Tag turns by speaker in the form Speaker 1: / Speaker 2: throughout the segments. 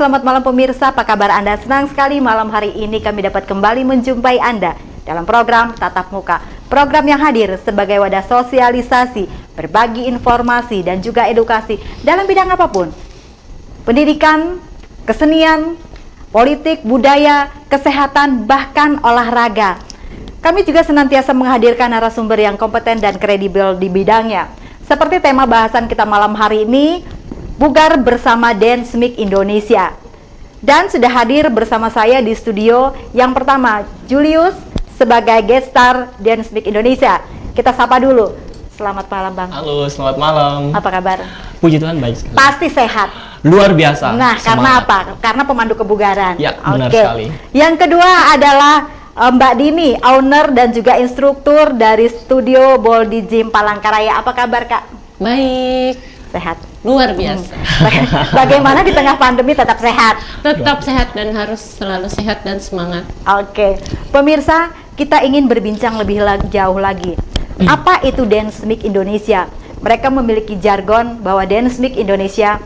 Speaker 1: selamat malam pemirsa, apa kabar Anda? Senang sekali malam hari ini kami dapat kembali menjumpai Anda dalam program Tatap Muka. Program yang hadir sebagai wadah sosialisasi, berbagi informasi dan juga edukasi dalam bidang apapun. Pendidikan, kesenian, politik, budaya, kesehatan, bahkan olahraga. Kami juga senantiasa menghadirkan narasumber yang kompeten dan kredibel di bidangnya. Seperti tema bahasan kita malam hari ini, Bugar bersama Dance Mix Indonesia. Dan sudah hadir bersama saya di studio yang pertama, Julius sebagai guest star Dance Mix Indonesia. Kita sapa dulu. Selamat malam, Bang.
Speaker 2: Halo, selamat malam.
Speaker 1: Apa kabar?
Speaker 2: Puji Tuhan, baik sekali.
Speaker 1: Pasti sehat.
Speaker 2: Luar biasa.
Speaker 1: Nah,
Speaker 2: semangat.
Speaker 1: karena apa? Karena pemandu kebugaran.
Speaker 2: Ya, benar
Speaker 1: Oke.
Speaker 2: sekali.
Speaker 1: Yang kedua adalah Mbak Dini, owner dan juga instruktur dari Studio Boldi Gym Palangkaraya. Apa kabar, Kak?
Speaker 3: Baik,
Speaker 1: Sehat.
Speaker 3: luar biasa.
Speaker 1: Bagaimana di tengah pandemi tetap sehat?
Speaker 3: Tetap sehat dan harus selalu sehat dan semangat.
Speaker 1: Oke. Pemirsa, kita ingin berbincang lebih jauh lagi. Apa itu Dance Mix Indonesia? Mereka memiliki jargon bahwa Dance Mix Indonesia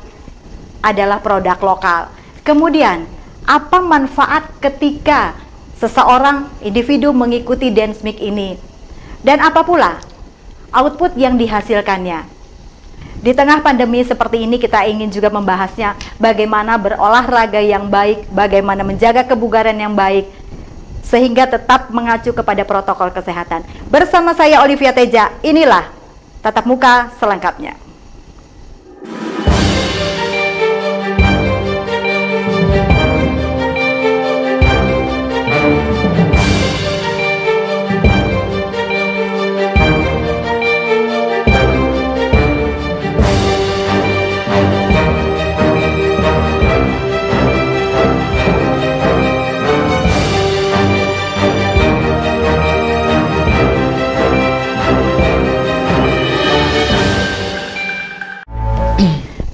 Speaker 1: adalah produk lokal. Kemudian, apa manfaat ketika seseorang individu mengikuti Dance Mix ini? Dan apa pula output yang dihasilkannya? Di tengah pandemi seperti ini kita ingin juga membahasnya bagaimana berolahraga yang baik, bagaimana menjaga kebugaran yang baik sehingga tetap mengacu kepada protokol kesehatan. Bersama saya Olivia Teja, inilah Tatap Muka selengkapnya.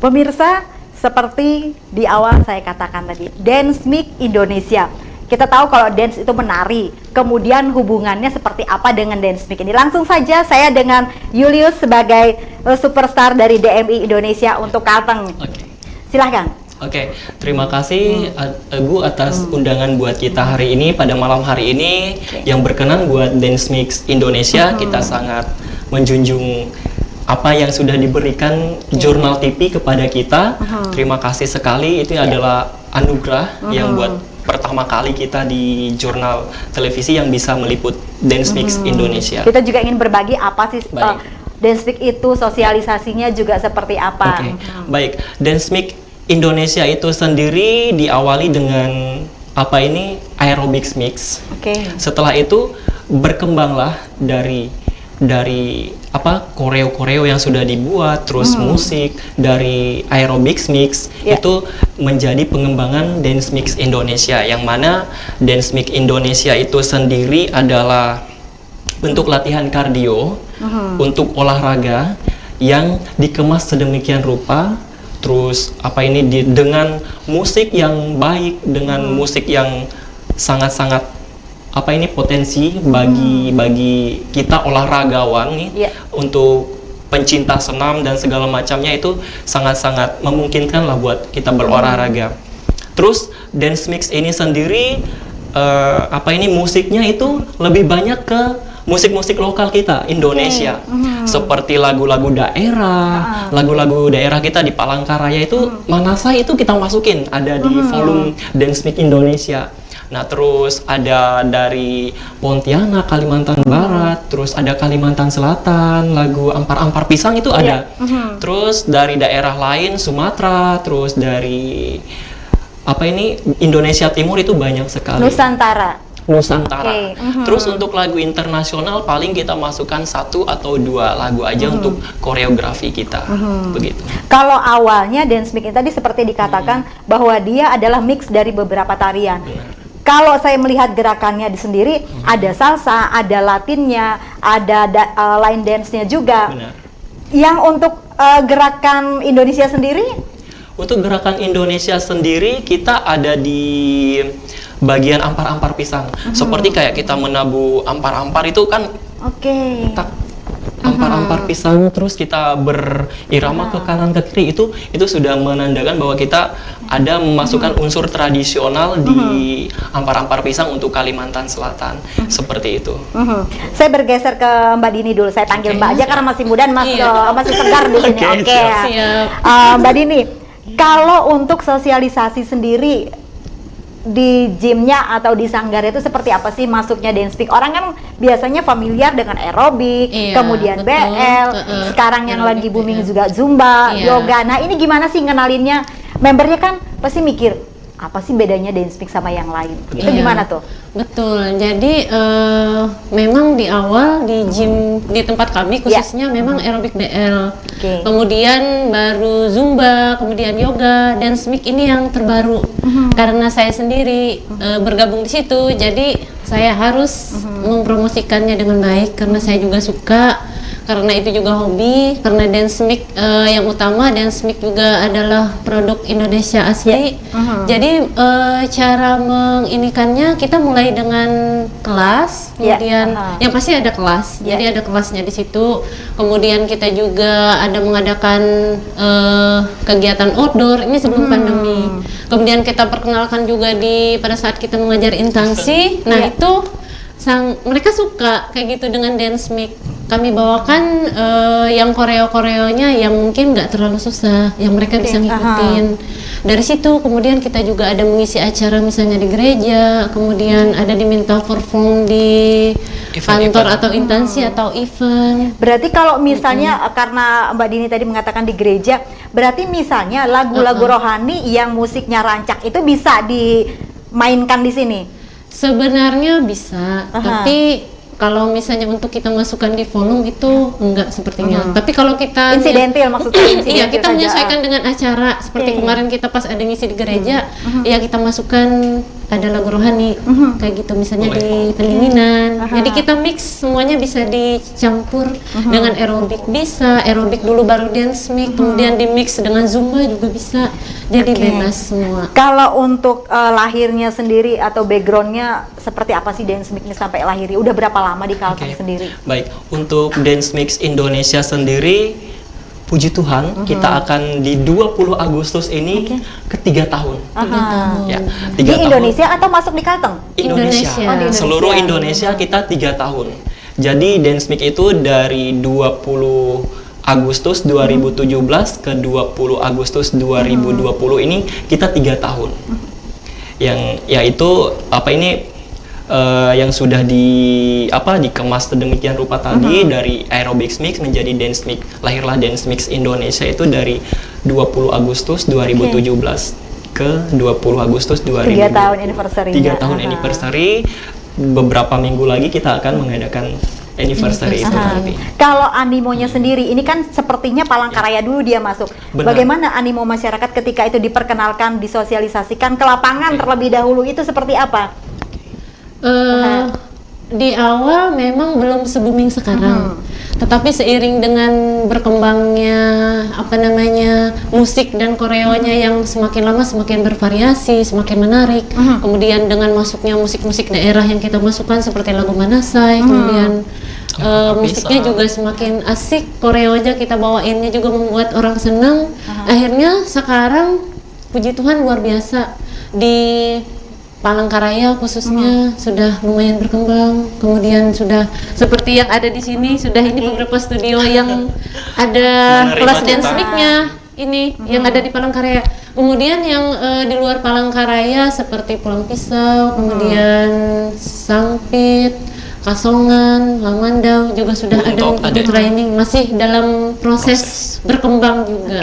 Speaker 1: Pemirsa, seperti di awal saya katakan tadi, Dance Mix Indonesia. Kita tahu kalau dance itu menari, kemudian hubungannya seperti apa dengan Dance Mix ini. Langsung saja saya dengan Julius sebagai superstar dari DMI Indonesia untuk Kalteng.
Speaker 2: Oke.
Speaker 1: Silahkan.
Speaker 2: Oke, terima kasih Bu atas undangan buat kita hari ini pada malam hari ini yang berkenan buat Dance Mix Indonesia. Kita sangat menjunjung apa yang sudah diberikan jurnal TV kepada kita. Terima kasih sekali, itu adalah anugerah yang buat pertama kali kita di jurnal televisi yang bisa meliput Dance Mix Indonesia.
Speaker 1: Kita juga ingin berbagi apa sih
Speaker 2: Baik.
Speaker 1: Dance Mix itu, sosialisasinya juga seperti apa.
Speaker 2: Oke, baik. Dance Mix Indonesia itu sendiri diawali dengan aerobics mix.
Speaker 1: Oke.
Speaker 2: Setelah itu berkembanglah dari koreo yang sudah dibuat, terus musik dari aerobics mix itu menjadi pengembangan Dance Mix Indonesia, yang mana Dance Mix Indonesia itu sendiri adalah bentuk latihan kardio untuk olahraga yang dikemas sedemikian rupa, terus dengan musik yang baik, dengan musik yang sangat-sangat potensi bagi kita olahragawan nih, untuk pencinta senam dan segala macamnya, itu sangat-sangat memungkinkan lah buat kita berolahraga. Terus Dance Mix ini sendiri musiknya itu lebih banyak ke musik-musik lokal kita Indonesia, seperti lagu-lagu daerah, lagu-lagu daerah kita di Palangkaraya itu Manasai itu kita masukin ada di volume Dance Mix Indonesia. Nah, terus ada dari Pontianak, Kalimantan Barat, terus ada Kalimantan Selatan, lagu Ampar-Ampar Pisang itu ada. Terus dari daerah lain, Sumatera, terus dari Indonesia Timur itu banyak sekali.
Speaker 1: Nusantara.
Speaker 2: Okay. Terus untuk lagu internasional paling kita masukkan 1 atau 2 lagu aja untuk koreografi kita. Begitu.
Speaker 1: Kalau awalnya Dance Mix ini tadi seperti dikatakan bahwa dia adalah mix dari beberapa tarian.
Speaker 2: Benar.
Speaker 1: Kalau saya melihat gerakannya di sendiri, ada salsa, ada latinnya, ada line dance-nya juga.
Speaker 2: Benar.
Speaker 1: Yang untuk gerakan Indonesia sendiri?
Speaker 2: Untuk gerakan Indonesia sendiri kita ada di bagian ampar-ampar pisang. Seperti kayak kita menabuh ampar-ampar itu kan ampar-ampar pisang terus kita berirama ke kanan ke kiri, itu sudah menandakan bahwa kita ada memasukkan unsur tradisional di ampar-ampar pisang untuk Kalimantan Selatan. Seperti itu.
Speaker 1: Saya bergeser ke Mbak Dini dulu. Saya panggil Mbak aja karena masih muda dan masih segar di sini.
Speaker 2: Oke,
Speaker 1: Oke.
Speaker 3: siap.
Speaker 1: Mbak Dini, kalau untuk sosialisasi sendiri di gymnya atau di sanggar itu seperti apa sih masuknya dance mix? Orang kan biasanya familiar dengan aerobik,
Speaker 3: Iya,
Speaker 1: kemudian
Speaker 3: betul.
Speaker 1: BL, sekarang yang lagi
Speaker 3: Aerobik,
Speaker 1: booming
Speaker 3: BL.
Speaker 1: juga Zumba,
Speaker 3: Iya.
Speaker 1: yoga. Nah ini gimana sih ngenalinnya? Membernya kan pasti mikir, apa sih bedanya dance mix sama yang lain? Itu
Speaker 3: Iya.
Speaker 1: gimana tuh?
Speaker 3: Betul. Jadi memang di awal di gym di tempat kami khususnya memang aerobik BL.
Speaker 1: Oke.
Speaker 3: Kemudian baru Zumba, kemudian yoga, dance mix ini yang terbaru. Karena saya sendiri bergabung di situ, jadi saya harus mempromosikannya dengan baik karena saya juga suka. Karena itu juga hobi, karena dance mix yang utama dance mix juga adalah produk Indonesia asli. Jadi cara menginikannya kita mulai dengan kelas, kemudian yang pasti ada kelas. Jadi ada kelasnya di situ. Kemudian kita juga ada mengadakan kegiatan outdoor ini sebelum pandemi. Kemudian kita perkenalkan juga pada saat kita mengajar intansi. Nah, itu mereka suka kayak gitu dengan dance mix. Kami bawakan yang koreo-koreonya yang mungkin nggak terlalu susah, yang mereka bisa ngikutin. Dari situ kemudian kita juga ada mengisi acara misalnya di gereja, kemudian ada diminta perform di kantor atau instansi atau event.
Speaker 1: Berarti kalau misalnya karena Mbak Dini tadi mengatakan di gereja, berarti misalnya lagu-lagu rohani yang musiknya rancak itu bisa dimainkan di sini?
Speaker 3: Sebenarnya bisa, tapi kalau misalnya untuk kita masukkan di volume itu enggak sepertinya. Tapi kalau kita
Speaker 1: Insidental maksudnya?
Speaker 3: Iya, kita menyesuaikan dengan acara. Seperti kemarin kita pas ada ngisi di gereja, ya kita masukkan ada lagu rohani kayak gitu misalnya di pendinginan. Jadi kita mix semuanya bisa dicampur dengan aerobik bisa, aerobik dulu baru dance mix, kemudian di mix dengan zumba juga bisa. Jadi bebas semua.
Speaker 1: Kalau untuk lahirnya sendiri atau backgroundnya seperti apa sih dance mix ini sampai lahirnya? Udah berapa lama di Kalteng sendiri?
Speaker 2: Baik, untuk Dance Mix Indonesia sendiri, puji Tuhan, kita akan di 20 Agustus ini ke-3 tahun. Ya, 3
Speaker 1: Di
Speaker 2: tahun.
Speaker 1: Indonesia atau masuk di Kalteng?
Speaker 3: Indonesia.
Speaker 1: Oh, di Indonesia.
Speaker 2: Seluruh Indonesia kita 3 tahun. Jadi Dance Mix itu dari 20 Agustus 2017 ke 20 Agustus 2020 ini kita 3 tahun. Yang yaitu yang sudah dikemas sedemikian rupa tadi dari aerobics mix menjadi dance mix. Lahirlah Dance Mix Indonesia itu dari 20 Agustus 2017 ke 20 Agustus 2020.
Speaker 1: 3 tahun anniversary-nya.
Speaker 2: 3 tahun anniversary. Beberapa minggu lagi kita akan mengadakan anniversary itu nanti.
Speaker 1: Kalau animonya sendiri, ini kan sepertinya Palangkaraya dulu dia masuk.
Speaker 2: Benar.
Speaker 1: Bagaimana animo masyarakat ketika itu diperkenalkan, disosialisasikan ke lapangan terlebih dahulu, itu seperti apa?
Speaker 3: Di awal memang belum se-booming sekarang, tetapi seiring dengan berkembangnya musik dan koreonya yang semakin lama semakin bervariasi, semakin menarik. Kemudian dengan masuknya musik-musik daerah yang kita masukkan seperti lagu Manasai, kemudian musiknya juga semakin asik, koreonya kita bawainnya juga membuat orang senang. Akhirnya sekarang puji Tuhan luar biasa di Palangkaraya khususnya sudah lumayan berkembang. Kemudian sudah seperti yang ada di sini, sudah ini beberapa studio yang ada kelas dance mix-nya ini yang ada di Palangkaraya. Kemudian yang di luar Palangkaraya seperti Pulang Pisau, kemudian Sangpit, Kasongan, Lamandau juga sudah ada training, masih dalam proses berkembang juga.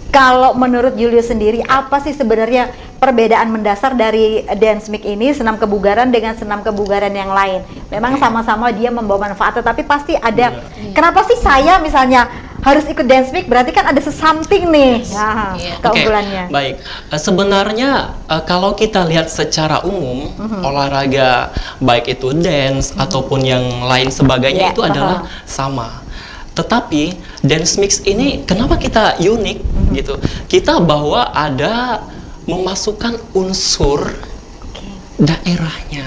Speaker 1: Kalau menurut Julius sendiri, apa sih sebenarnya perbedaan mendasar dari dance mix ini, senam kebugaran dengan senam kebugaran yang lain? Memang sama-sama dia membawa manfaat, tetapi pasti ada. Kenapa sih saya misalnya harus ikut dance mix? Berarti kan ada something nih, keunggulannya.
Speaker 2: Baik, sebenarnya kalau kita lihat secara umum, olahraga baik itu dance ataupun yang lain sebagainya itu adalah sama. Tetapi dance mix ini kenapa kita unik gitu? Kita bahwa ada memasukkan unsur daerahnya,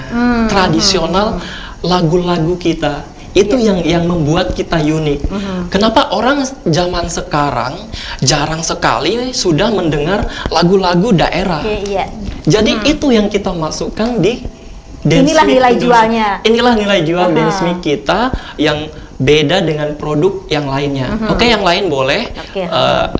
Speaker 2: tradisional lagu-lagu kita Itu yang membuat kita unik. Kenapa orang zaman sekarang jarang sekali sudah mendengar lagu-lagu daerah?
Speaker 1: Iya.
Speaker 2: Jadi itu yang kita masukkan di Dance
Speaker 1: Inilah
Speaker 2: Mix
Speaker 1: nilai
Speaker 2: Indonesia.
Speaker 1: jualnya.
Speaker 2: Inilah nilai jual Dance Mix kita yang beda dengan produk yang lainnya. Oke, yang lain boleh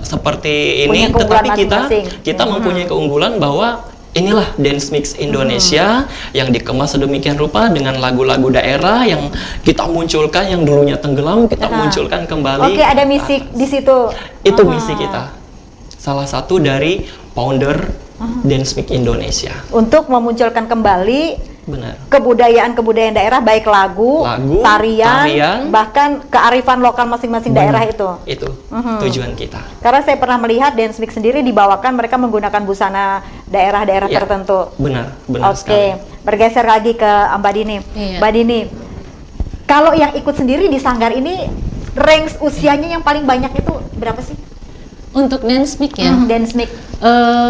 Speaker 2: seperti
Speaker 1: Punya
Speaker 2: ini,
Speaker 1: keunggulan
Speaker 2: tetapi
Speaker 1: masing-masing.
Speaker 2: kita mempunyai keunggulan bahwa inilah Dance Mix Indonesia yang dikemas sedemikian rupa dengan lagu-lagu daerah yang kita munculkan, yang dulunya tenggelam kita munculkan kembali.
Speaker 1: Oke, ada misi di situ.
Speaker 2: Itu misi kita. Salah satu dari founder Dance Mix Indonesia.
Speaker 1: Untuk memunculkan kembali
Speaker 2: Benar.
Speaker 1: kebudayaan daerah, baik lagu, tarian, bahkan kearifan lokal masing-masing daerah itu.
Speaker 2: Itu tujuan kita.
Speaker 1: Karena saya pernah melihat Dance Mix sendiri dibawakan mereka menggunakan busana daerah-daerah
Speaker 2: Ya,
Speaker 1: tertentu.
Speaker 2: Benar
Speaker 1: Oke,
Speaker 2: sekali.
Speaker 1: bergeser lagi ke Mbak Dini.
Speaker 3: Iya.
Speaker 1: Mbak Dini, kalau yang ikut sendiri di Sanggar ini, range usianya yang paling banyak itu berapa sih?
Speaker 3: Untuk Dance Mix ya,
Speaker 1: Dance Mix.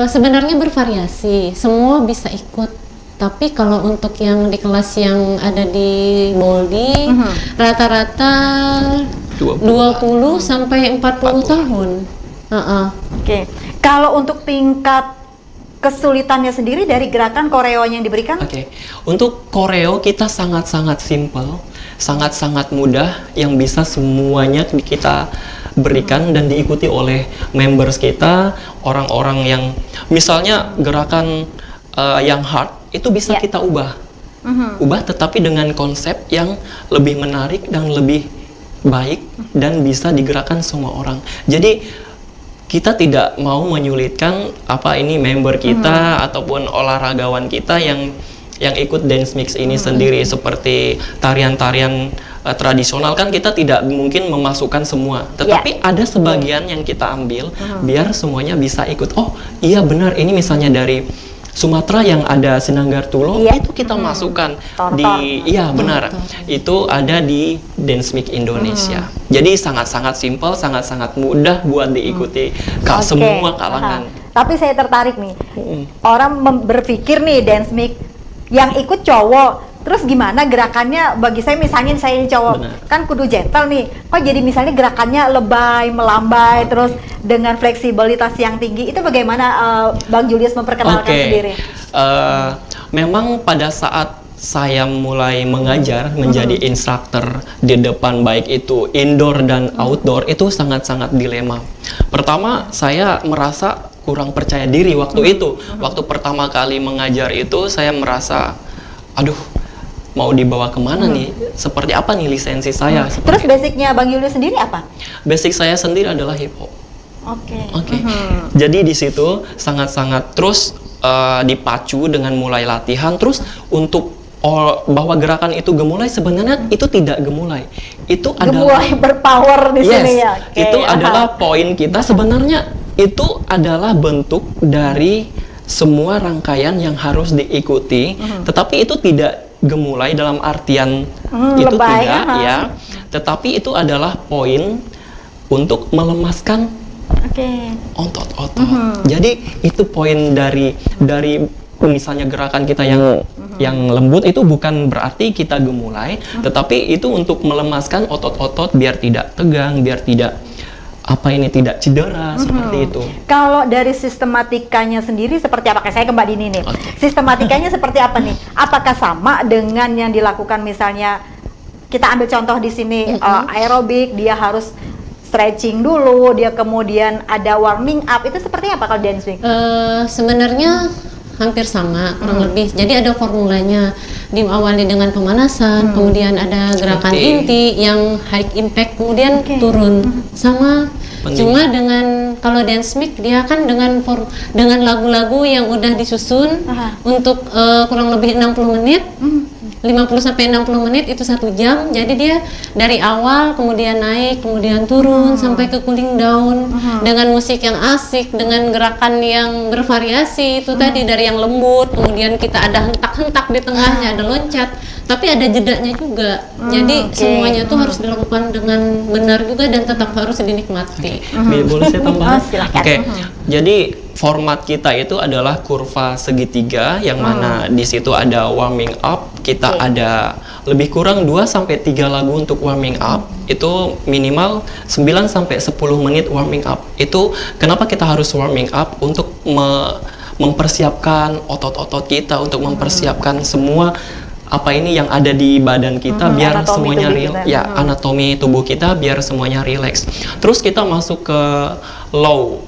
Speaker 3: sebenarnya bervariasi, semua bisa ikut. Tapi kalau untuk yang di kelas yang ada di Boldi, rata-rata 20 sampai 40 tahun.
Speaker 1: Oke. Kalau untuk tingkat kesulitannya sendiri dari gerakan koreo yang diberikan?
Speaker 2: Oke. Untuk koreo kita sangat-sangat simple, sangat-sangat mudah yang bisa semuanya kita berikan dan diikuti oleh members kita, orang-orang yang misalnya gerakan yang hard itu bisa kita ubah. Ubah tetapi dengan konsep yang lebih menarik dan lebih baik dan bisa digerakkan semua orang. Jadi kita tidak mau menyulitkan ini member kita ataupun olahragawan kita yang ikut Dance Mix ini sendiri, seperti tarian-tarian tradisional kan kita tidak mungkin memasukkan semua, tetapi ada sebagian yang kita ambil biar semuanya bisa ikut. Oh iya benar, ini misalnya dari Sumatera yang ada Sinanggar Tulo, itu kita masukkan benar, itu ada di Dance Mix Indonesia. Jadi sangat-sangat simpel, sangat-sangat mudah buat diikuti semua kalangan.
Speaker 1: Tapi saya tertarik nih, orang berpikir nih Dance Mix yang ikut cowok, terus gimana gerakannya? Bagi saya misalnya saya ini cowok, kan kudu gentle nih, kok jadi misalnya gerakannya lebay, melambai, terus dengan fleksibilitas yang tinggi, itu bagaimana Bang Julius memperkenalkan sendiri?
Speaker 2: Memang pada saat saya mulai mengajar menjadi instruktur di depan, baik itu indoor dan outdoor, itu sangat-sangat dilema. Pertama, saya merasa kurang percaya diri waktu itu. Waktu pertama kali mengajar itu saya merasa, aduh, mau dibawa kemana nih? Seperti apa nih lisensi saya?
Speaker 1: Terus basicnya Bang Julius sendiri apa?
Speaker 2: Basic saya sendiri adalah hip hop. Oke. Jadi di situ sangat-sangat terus dipacu dengan mulai latihan, terus untuk bahwa gerakan itu gemulai, sebenarnya itu tidak gemulai. Itu adalah
Speaker 1: gemulai berpower di sini ya.
Speaker 2: Itu adalah poin kita. Sebenarnya itu adalah bentuk dari semua rangkaian yang harus diikuti, tetapi itu tidak gemulai dalam artian itu
Speaker 1: lebay,
Speaker 2: tidak ya, tetapi itu adalah poin untuk melemaskan otot-otot. Jadi itu poin dari misalnya gerakan kita yang lembut, itu bukan berarti kita gemulai, tetapi itu untuk melemaskan otot-otot biar tidak tegang, biar tidak tidak cedera, seperti itu.
Speaker 1: Kalau dari sistematikanya sendiri seperti apa? Kayak saya ke Mbak Dini nih. Sistematikanya seperti apa nih? Apakah sama dengan yang dilakukan misalnya kita ambil contoh di sini aerobik, dia harus stretching dulu, dia kemudian ada warming up, itu seperti apa kalau Dance Mix?
Speaker 3: Sebenarnya hampir sama kurang lebih. Jadi ada formulanya, diawali dengan pemanasan, kemudian ada gerakan inti yang high impact, kemudian turun sama. Cuma dengan kalau Dance Mix dia kan dengan lagu-lagu yang udah disusun untuk kurang lebih 60 menit. 50 sampai 60 menit itu 1 jam. Jadi dia dari awal kemudian naik, kemudian turun sampai ke cooling down dengan musik yang asik, dengan gerakan yang bervariasi. Itu tadi dari yang lembut, kemudian kita ada hentak-hentak di tengahnya, ada loncat, tapi ada jedanya juga. Jadi semuanya itu harus dilakukan dengan benar juga dan tetap harus dinikmati.
Speaker 2: Boleh saya tambah?
Speaker 1: Silakan.
Speaker 2: Jadi format kita itu adalah kurva segitiga yang mana di situ ada warming up. Kita ada lebih kurang 2 sampai 3 lagu untuk warming up. Itu minimal 9 sampai 10 menit warming up. Itu kenapa kita harus warming up untuk mempersiapkan otot-otot kita, untuk mempersiapkan semua apa ini yang ada di badan kita biar semuanya anatomi tubuh kita biar semuanya rileks. Terus kita masuk ke low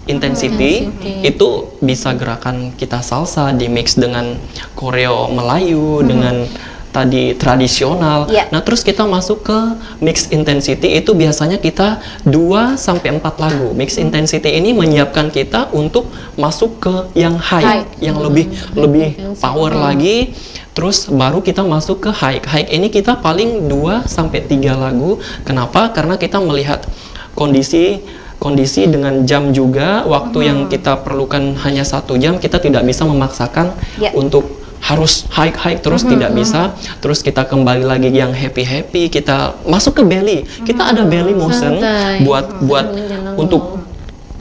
Speaker 2: intensity, itu bisa gerakan kita salsa di mix dengan koreo Melayu dengan tadi tradisional. Nah, terus kita masuk ke mix intensity, itu biasanya kita 2 sampai 4 lagu. Mix intensity ini menyiapkan kita untuk masuk ke yang high, yang lebih power lagi. Terus baru kita masuk ke high. High ini kita paling 2 sampai 3 lagu. Kenapa? Karena kita melihat kondisi dengan jam juga, waktu yang kita perlukan hanya 1 jam, kita tidak bisa memaksakan untuk harus high terus, tidak bisa. Terus kita kembali lagi yang happy, kita masuk ke belly. Kita ada belly motion buat untuk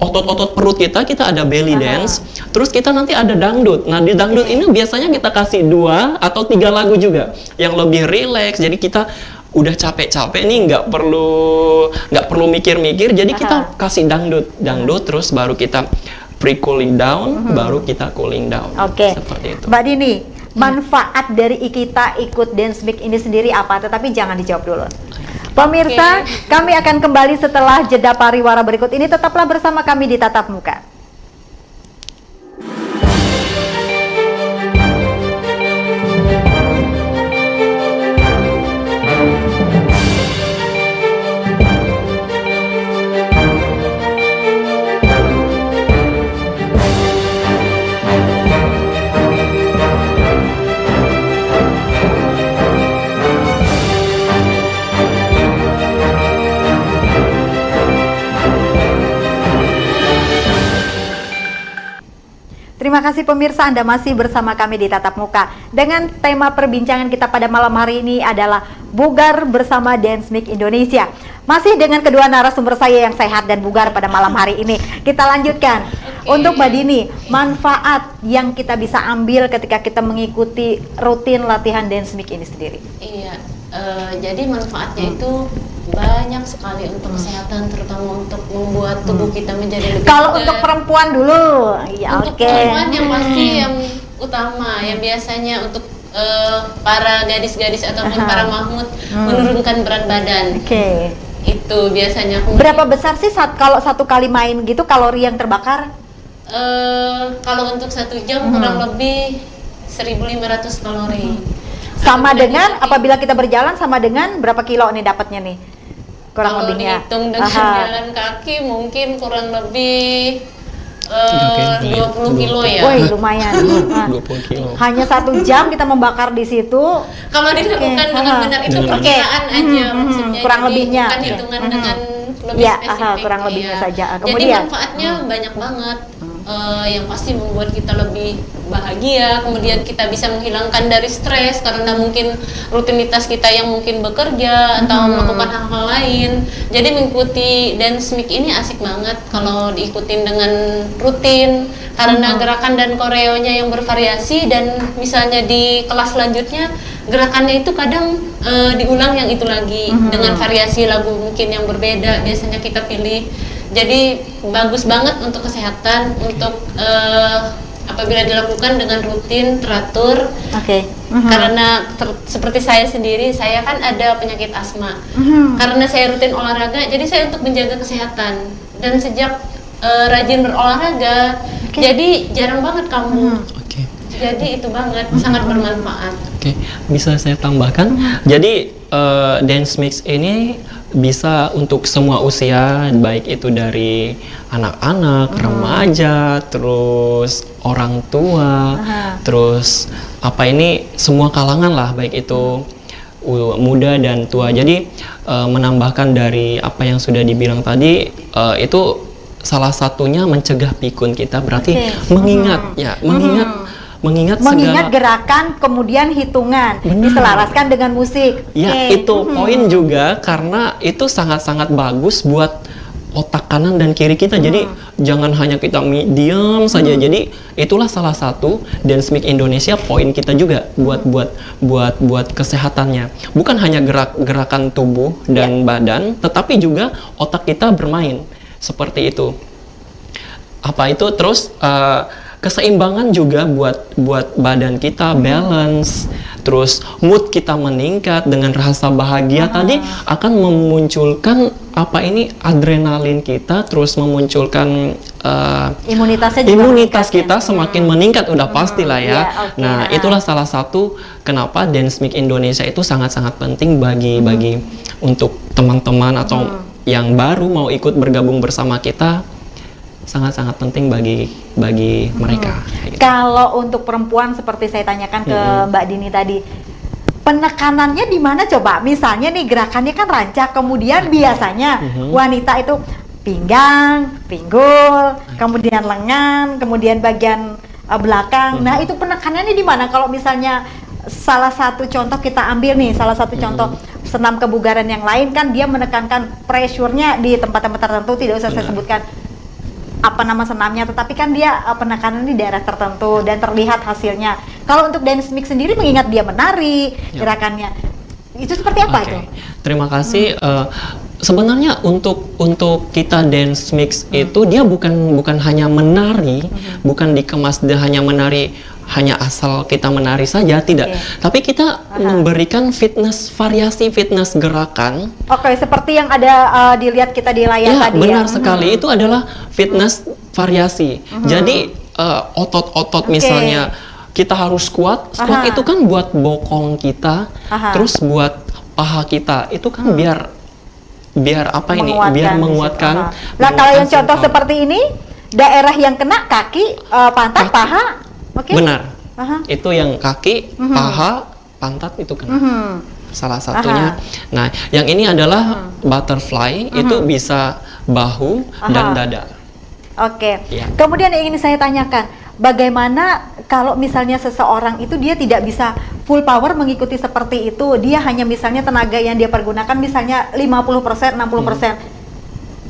Speaker 2: otot-otot perut kita ada belly dance. Terus kita nanti ada dangdut. Nah, di dangdut ini biasanya kita kasih 2 atau 3 lagu juga yang lebih relax. Jadi kita udah capek-capek nih, nggak perlu mikir-mikir. Jadi kita kasih dangdut terus baru kita pre-cooling down, baru kita cooling down. Seperti itu.
Speaker 1: Mbak Dini, manfaat dari kita ikut dance mix ini sendiri apa? Tetapi jangan dijawab dulu. Pemirsa, kami akan kembali setelah jeda pariwara berikut ini. Tetaplah bersama kami di Tatap Muka. Terima kasih pemirsa, Anda masih bersama kami di Tatap Muka. Dengan tema perbincangan kita pada malam hari ini adalah bugar bersama Dance Mix Indonesia. Masih dengan kedua narasumber saya yang sehat dan bugar pada malam hari ini. Kita lanjutkan. Untuk Mbak Dini, manfaat yang kita bisa ambil ketika kita mengikuti rutin latihan Dance Mix ini sendiri.
Speaker 3: Iya, jadi manfaatnya itu banyak sekali untuk kesehatan, terutama untuk membuat tubuh kita menjadi lebih
Speaker 1: Kalau
Speaker 3: bugar.
Speaker 1: untuk perempuan dulu, ya
Speaker 3: untuk perempuan yang pasti yang utama, yang biasanya untuk para gadis-gadis ataupun para mahmud menurunkan berat badan. Itu biasanya.
Speaker 1: Berapa besar sih kalau 1 kali main gitu kalori yang terbakar?
Speaker 3: Kalau untuk 1 jam kurang lebih 1.500 kalori.
Speaker 1: Sama dengan apabila kita berjalan sama dengan berapa kilo nih dapatnya nih? Kurang lebihnya.
Speaker 3: Dihitung dengan jalan kaki mungkin kurang lebih 20 kilo ya.
Speaker 1: Woi, lumayan.
Speaker 2: 20 kilo.
Speaker 1: Hanya 1 jam kita membakar di situ.
Speaker 3: Kalau dilakukan dengan benar itu perkiraan aja maksudnya.
Speaker 1: Kurang lebihnya.
Speaker 3: Bukan hitungan dengan lebih spesifik.
Speaker 1: Kurang lebihnya saja.
Speaker 3: Jadi
Speaker 1: Kemudian
Speaker 3: manfaatnya banyak banget. Yang pasti membuat kita lebih bahagia, kemudian kita bisa menghilangkan dari stres karena mungkin rutinitas kita yang mungkin bekerja atau melakukan hal-hal lain. Jadi mengikuti dance mix ini asik banget kalau diikutin dengan rutin karena gerakan dan koreonya yang bervariasi, dan misalnya di kelas selanjutnya gerakannya itu kadang diulang yang itu lagi dengan variasi lagu mungkin yang berbeda biasanya kita pilih. Jadi bagus banget untuk kesehatan, untuk apabila dilakukan dengan rutin, teratur. Karena seperti saya sendiri, saya kan ada penyakit asma. Karena saya rutin olahraga, jadi saya untuk menjaga kesehatan. Dan sejak rajin berolahraga, jadi jarang banget kamu. Jadi itu banget, sangat bermanfaat.
Speaker 2: Bisa saya tambahkan. Jadi dance mix ini bisa untuk semua usia, baik itu dari anak-anak, remaja, terus orang tua, terus semua kalangan lah, baik itu muda dan tua. Jadi menambahkan dari apa yang sudah dibilang tadi, itu salah satunya mencegah pikun kita, berarti mengingat segala
Speaker 1: gerakan, kemudian hitungan, diselaraskan dengan musik.
Speaker 2: Itu poin juga, karena itu sangat-sangat bagus buat otak kanan dan kiri kita. Jadi jangan hanya kita diam saja. Jadi itulah salah satu Dance Mix Indonesia poin kita juga buat kesehatannya. Bukan hanya gerakan tubuh dan badan, tetapi juga otak kita bermain seperti itu. Apa itu terus keseimbangan juga buat badan kita, balance, terus mood kita meningkat dengan rasa bahagia tadi akan memunculkan adrenalin kita, terus memunculkan imunitas kita semakin meningkat, udah pastilah ya. Nah, itulah salah satu kenapa Dance Mix Indonesia itu sangat-sangat penting bagi untuk teman-teman atau yang baru mau ikut bergabung bersama kita. Sangat-sangat penting bagi mereka. Gitu.
Speaker 1: Kalau untuk perempuan seperti saya tanyakan ke Mbak Dini tadi, penekanannya di mana coba? Misalnya nih gerakannya kan rancak, kemudian biasanya wanita itu pinggang, pinggul, kemudian lengan, kemudian bagian belakang. Nah, itu penekanannya di mana? Kalau misalnya salah satu contoh kita ambil nih, salah satu contoh senam kebugaran yang lain kan dia menekankan pressure-nya di tempat-tempat tertentu, tidak usah saya sebutkan apa nama senamnya, tetapi kan dia penekanan di daerah tertentu dan terlihat hasilnya. Kalau untuk Dance Mix sendiri mengingat dia menari gerakannya, itu seperti apa itu?
Speaker 2: Terima kasih. Sebenarnya untuk kita Dance Mix itu dia bukan hanya menari, bukan dikemas dia hanya menari, hanya asal kita menari saja, tidak. Tapi kita memberikan variasi fitness gerakan.
Speaker 1: Seperti yang ada dilihat kita di layar tadi.
Speaker 2: Benar sekali, itu adalah fitness variasi. Jadi otot-otot misalnya kita harus squat itu kan buat bokong kita, terus buat paha kita, itu kan biar menguatkan.
Speaker 1: Nah, kalau yang contoh seperti ini, daerah yang kena kaki, pantat, paha.
Speaker 2: Benar. Itu yang kaki, paha, pantat itu kena. Salah satunya. Nah, yang ini adalah butterfly, itu bisa bahu dan dada.
Speaker 1: Kemudian yang ingin saya tanyakan, bagaimana kalau misalnya seseorang itu dia tidak bisa full power mengikuti seperti itu, dia hanya misalnya tenaga yang dia pergunakan misalnya 50%, 60%.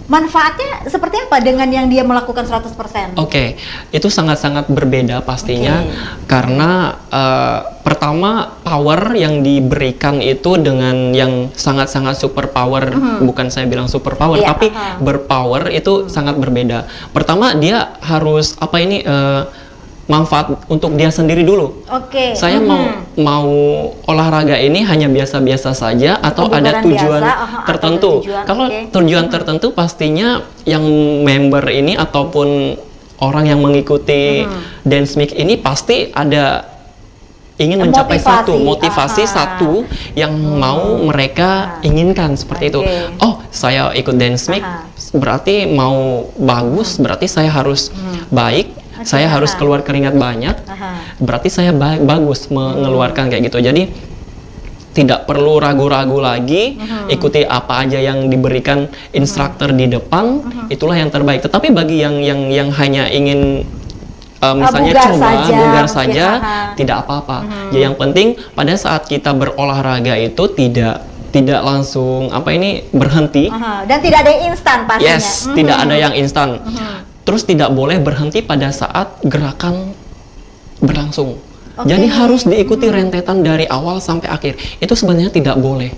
Speaker 1: Manfaatnya seperti apa dengan yang dia melakukan 100%?
Speaker 2: Itu sangat-sangat berbeda pastinya, karena pertama power yang diberikan itu dengan yang sangat-sangat super power, bukan saya bilang super power, tapi berpower itu sangat berbeda. Pertama dia harus manfaat untuk dia sendiri dulu. Saya mau olahraga ini hanya biasa-biasa saja atau ada tujuan tertentu. Kalau tujuan tertentu pastinya yang member ini ataupun orang yang mengikuti Dance Mix ini pasti ada ingin mencapai motivasi satu yang mau mereka inginkan seperti itu. Saya ikut Dance Mix berarti mau bagus, berarti saya harus baik. Saya harus keluar keringat banyak, berarti saya bagus mengeluarkan kayak gitu. Jadi tidak perlu ragu-ragu lagi, ikuti apa aja yang diberikan instruktur di depan, itulah yang terbaik. Tetapi bagi yang hanya ingin misalnya bugar saja, tidak apa-apa. Ya, yang penting pada saat kita berolahraga itu tidak langsung berhenti.
Speaker 1: Dan tidak ada yang instan pastinya.
Speaker 2: Tidak ada yang instan. Terus tidak boleh berhenti pada saat gerakan berlangsung. Jadi harus diikuti rentetan dari awal sampai akhir. Itu sebenarnya tidak boleh.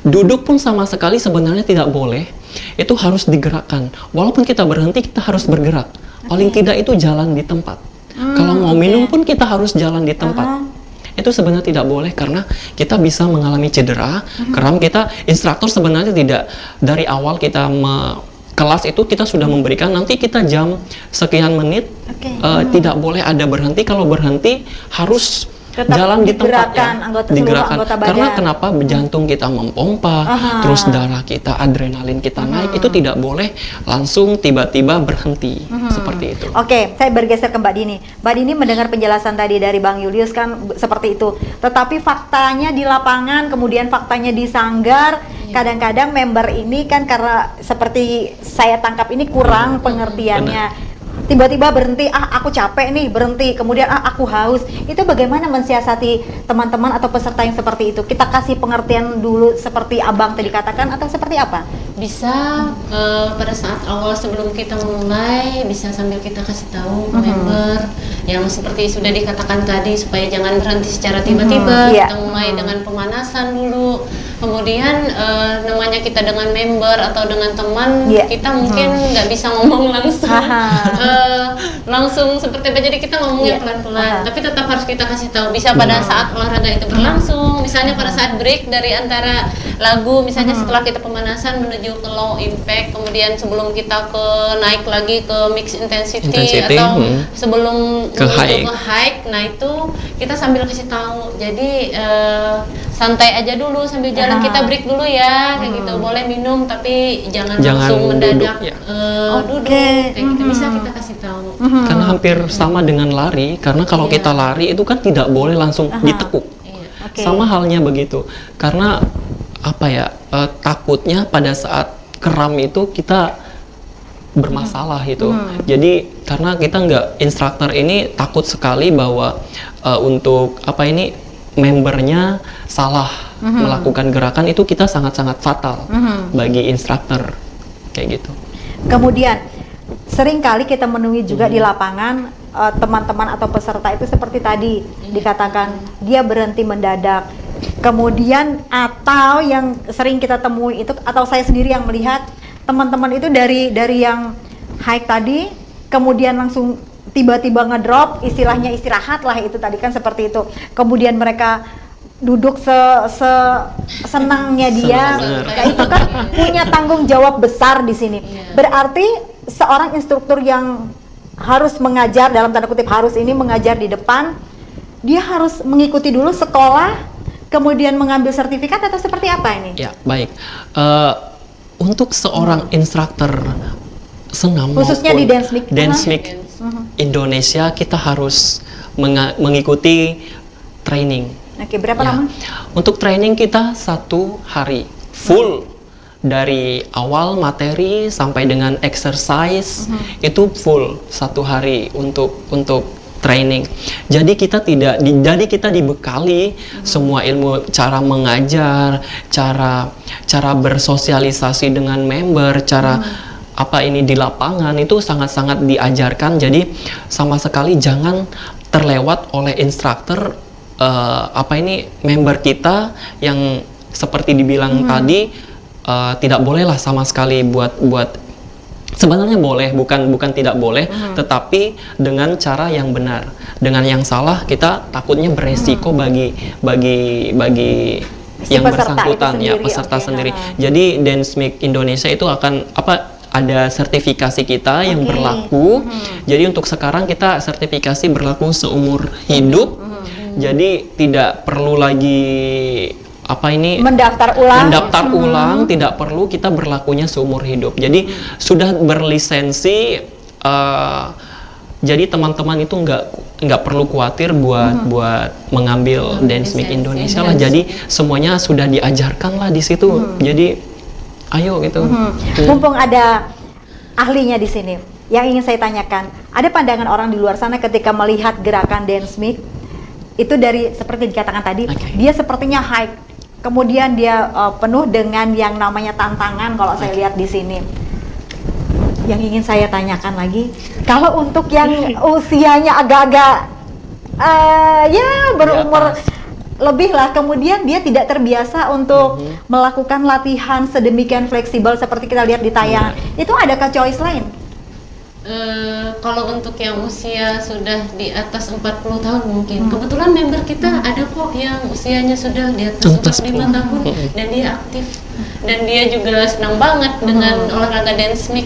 Speaker 2: Duduk pun sama sekali sebenarnya tidak boleh. Itu harus digerakkan. Walaupun kita berhenti, kita harus bergerak. Paling tidak itu jalan di tempat. Kalau mau minum pun kita harus jalan di tempat. Itu sebenarnya tidak boleh karena kita bisa mengalami cedera. Kram kita, instruktur sebenarnya tidak dari awal kita kelas itu kita sudah memberikan nanti kita jam sekian menit tidak boleh ada berhenti. Kalau berhenti harus tetap jalan di tempatnya, digerakkan. Karena kenapa jantung kita mempompa, terus darah kita, adrenalin kita naik, itu tidak boleh langsung tiba-tiba berhenti seperti itu.
Speaker 1: Saya bergeser ke Mbak Dini. Mbak Dini mendengar penjelasan tadi dari Bang Julius kan seperti itu. Tetapi faktanya di lapangan, kemudian faktanya di sanggar, kadang-kadang member ini kan karena seperti saya tangkap ini kurang pengertiannya. Tiba-tiba berhenti, aku capek nih, berhenti, kemudian aku haus. Itu bagaimana mensiasati teman-teman atau peserta yang seperti itu? Kita kasih pengertian dulu seperti Abang tadi katakan atau seperti apa?
Speaker 3: Bisa pada saat awal sebelum kita memulai bisa sambil kita kasih tahu ke member yang seperti sudah dikatakan tadi, supaya jangan berhenti secara tiba-tiba.
Speaker 1: Iya.
Speaker 3: Kita mulai dengan pemanasan dulu, kemudian namanya kita dengan member atau dengan teman,
Speaker 1: Iya.
Speaker 3: kita mungkin nggak bisa ngomong langsung langsung seperti apa, jadi kita ngomongnya
Speaker 1: Iya.
Speaker 3: pelan-pelan, tapi tetap harus kita kasih tahu. Bisa pada saat olahraga itu berlangsung, misalnya pada saat break dari antara lagu, misalnya setelah kita pemanasan menuju ke low impact, kemudian sebelum kita ke naik lagi ke mix intensity atau sebelum
Speaker 2: ke
Speaker 3: menuju
Speaker 2: high.
Speaker 3: ke high, nah itu kita sambil kasih tahu. Jadi santai aja dulu sambil jalan, kita break dulu ya, kayak gitu. Boleh minum tapi jangan langsung mendadak
Speaker 2: duduk, ya.
Speaker 3: duduk, kayak gitu. Bisa kita kasih tahu.
Speaker 2: Karena hampir sama dengan lari, karena kalau kita lari itu kan tidak boleh langsung ditekuk.
Speaker 1: Oke.
Speaker 2: Sama halnya begitu, karena apa ya, takutnya pada saat kram itu kita bermasalah itu. Jadi karena kita nggak, instruktur ini takut sekali bahwa untuk apa ini membernya salah melakukan gerakan, itu kita sangat-sangat fatal bagi instruktur kayak gitu.
Speaker 1: Kemudian sering kali kita menemui juga di lapangan teman-teman atau peserta itu seperti tadi dikatakan dia berhenti mendadak. Kemudian atau yang sering kita temui itu, atau saya sendiri yang melihat teman-teman itu dari yang high tadi kemudian langsung tiba-tiba ngedrop, istilahnya istirahat lah itu tadi kan seperti itu. Kemudian mereka duduk senangnya dia, kayak itu kan punya tanggung jawab besar di sini. Berarti seorang instruktur yang harus mengajar, dalam tanda kutip harus ini mengajar di depan, dia harus mengikuti dulu sekolah, kemudian mengambil sertifikat atau seperti apa ini?
Speaker 2: Ya, baik. Untuk seorang instruktur senam
Speaker 1: Khususnya
Speaker 2: maupun
Speaker 1: di Dance
Speaker 2: Dance Mix Indonesia, kita harus mengikuti training.
Speaker 1: Oke, berapa
Speaker 2: Ya.
Speaker 1: lama?
Speaker 2: Untuk training kita 1 hari full, dari awal materi sampai dengan exercise itu full 1 hari untuk training. Jadi kita kita dibekali semua ilmu, cara mengajar, cara bersosialisasi dengan member, cara apa ini di lapangan itu sangat-sangat diajarkan. Jadi sama sekali jangan terlewat oleh instruktur apa ini member kita yang seperti dibilang tadi, tidak bolehlah sama sekali buat sebenarnya boleh, bukan tidak boleh, tetapi dengan cara yang benar. Dengan yang salah kita takutnya beresiko bagi
Speaker 1: Si
Speaker 2: yang
Speaker 1: peserta
Speaker 2: bersangkutan,
Speaker 1: itu
Speaker 2: ya
Speaker 1: sendiri,
Speaker 2: peserta
Speaker 1: oke,
Speaker 2: sendiri. Jadi Dance Mix Indonesia itu akan ada sertifikasi kita yang berlaku. Jadi untuk sekarang kita sertifikasi berlaku seumur hidup. Jadi tidak perlu lagi
Speaker 1: Mendaftar ulang,
Speaker 2: tidak perlu, kita berlakunya seumur hidup. Jadi sudah berlisensi, jadi teman-teman itu nggak perlu khawatir buat mengambil Dance Mix Indonesia lah. Jadi semuanya sudah diajarkan lah di situ. Jadi ayo gitu.
Speaker 1: Mumpung ada ahlinya di sini, yang ingin saya tanyakan, ada pandangan orang di luar sana ketika melihat gerakan Dance Mix itu dari seperti dikatakan tadi, dia sepertinya high, kemudian dia penuh dengan yang namanya tantangan kalau saya lihat di sini. Yang ingin saya tanyakan lagi, kalau untuk yang usianya agak-agak ya berumur lebih lah, kemudian dia tidak terbiasa untuk melakukan latihan sedemikian fleksibel seperti kita lihat di tayangan, itu adakah choice lain?
Speaker 3: Kalau untuk yang usia sudah di atas 40 tahun mungkin, kebetulan member kita ada kok yang usianya sudah di atas 45 tahun dan dia aktif dan dia juga senang banget dengan olahraga Dance Mix.